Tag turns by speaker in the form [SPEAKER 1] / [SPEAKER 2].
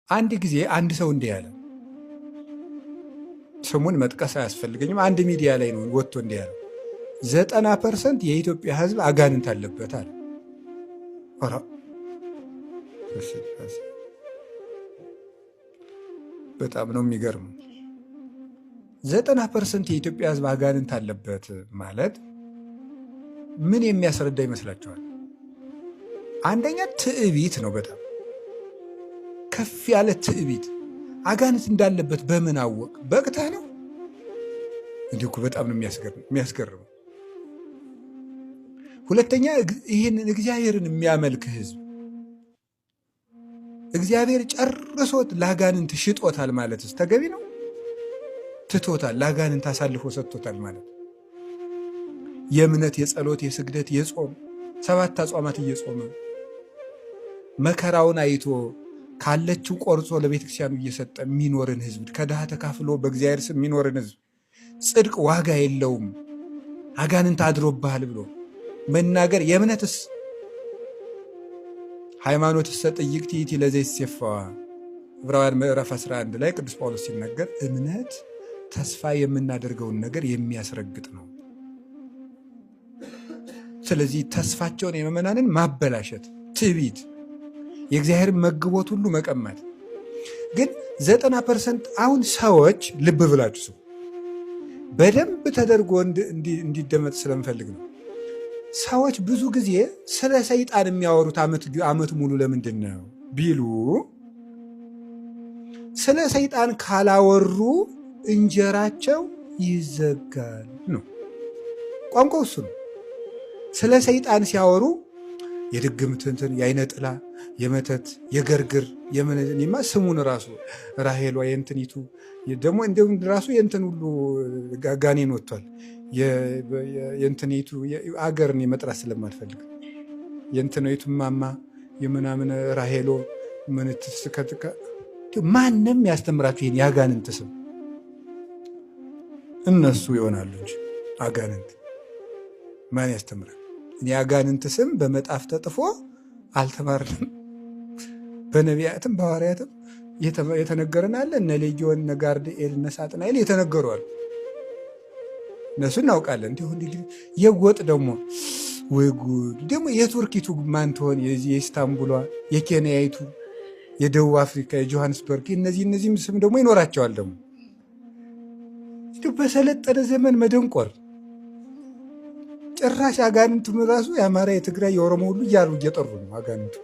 [SPEAKER 1] አንድ ጊዜ አንድ ሰው እንዲህ ያለ፣ ስሙን መጥቀስ አያስፈልገኝም፣ አንድ ሚዲያ ላይ ነው ወጥቶ እንዲህ ያለው 90% የኢትዮጵያ ሕዝብ አጋንንት አለበት አለ። በጣም ነው የሚገርመው። 90% የኢትዮጵያ ሕዝብ አጋንንት አለበት ማለት ምን የሚያስረዳ ይመስላችኋል? አንደኛ ትዕቢት ነው። በጣም ከፍ ያለ ትዕቢት። አጋንንት እንዳለበት በምን አወቅ? በቅተህ ነው? እንዲሁ እኮ በጣም ነው የሚያስገርመው። ሁለተኛ ይህንን እግዚአብሔርን የሚያመልክ ህዝብ እግዚአብሔር ጨርሶት ለአጋንንት ሽጦታል ማለትስ ተገቢ ነው? ትቶታል፣ ለአጋንንት አሳልፎ ሰጥቶታል ማለት የእምነት የጸሎት የስግደት የጾም 7 አጽዋማት እየጾመ መከራውን አይቶ ካለችው ቆርጾ ለቤተ ክርስቲያኑ እየሰጠ የሚኖርን ህዝብ፣ ከድሃ ተካፍሎ በእግዚአብሔር ስም የሚኖርን ህዝብ ጽድቅ ዋጋ የለውም አጋንንት አድሮብሃል ብሎ መናገር የእምነትስ ሃይማኖትስ ጥይቅት ይእቲ ለዘይሴፈዋ ዕብራውያን ምዕራፍ 11 ላይ ቅዱስ ጳውሎስ ሲናገር እምነት ተስፋ የምናደርገውን ነገር የሚያስረግጥ ነው። ስለዚህ ተስፋቸውን የምእመናንን ማበላሸት፣ ትዕቢት፣ የእግዚአብሔርን መግቦት ሁሉ መቀማት። ግን 90% አሁን ሰዎች ልብ ብላችሁ ሰው በደንብ ተደርጎ እንዲደመጥ ስለምፈልግ ነው። ሰዎች ብዙ ጊዜ ስለ ሰይጣን የሚያወሩት ዓመት ሙሉ ለምንድን ነው ቢሉ ስለ ሰይጣን ካላወሩ እንጀራቸው ይዘጋል ነው ቋንቋው። እሱ ነው። ስለ ሰይጣን ሲያወሩ የድግምትንትን፣ የአይነ ጥላ፣ የመተት፣ የገርግር የምንማ ስሙን ራሱ ራሄሏ የእንትኒቱ ደግሞ እንዲሁም ራሱ የእንትን ሁሉ ጋኔን ወጥቷል። የእንትኒቱ አገርን የመጥራት ስለማልፈልግ የእንትኒቱ ማማ የምናምን ራሄሎ ምንትስከትከ ማንም ያስተምራችሁ ይሄን የአጋንንት ስም እነሱ ይሆናሉ እንጂ አጋንንት ማን ያስተምራል? የአጋንንት ስም በመጣፍ ተጥፎ አልተማርንም። በነቢያትም በሐዋርያትም የተነገረን አለ። እነ ሌጊዮን፣ እነ ጋርድኤል፣ እነ ሳጥናኤል የተነገሩ አሉ። እነሱ እናውቃለን። እንዲሁ የጎጥ ደግሞ ወይ ጉድ! ደግሞ የቱርኪቱ ማን ትሆን? የኢስታንቡሏ፣ የኬንያይቱ፣ የደቡብ አፍሪካ፣ የጆሃንስበርግ እነዚህም ስም ደግሞ ይኖራቸዋል። ደግሞ በሰለጠነ ዘመን መደንቆር ጭራሽ አጋንንቱን ራሱ የአማራ፣ የትግራይ፣ የኦሮሞ ሁሉ እያሉ እየጠሩ ነው አጋንንቱ።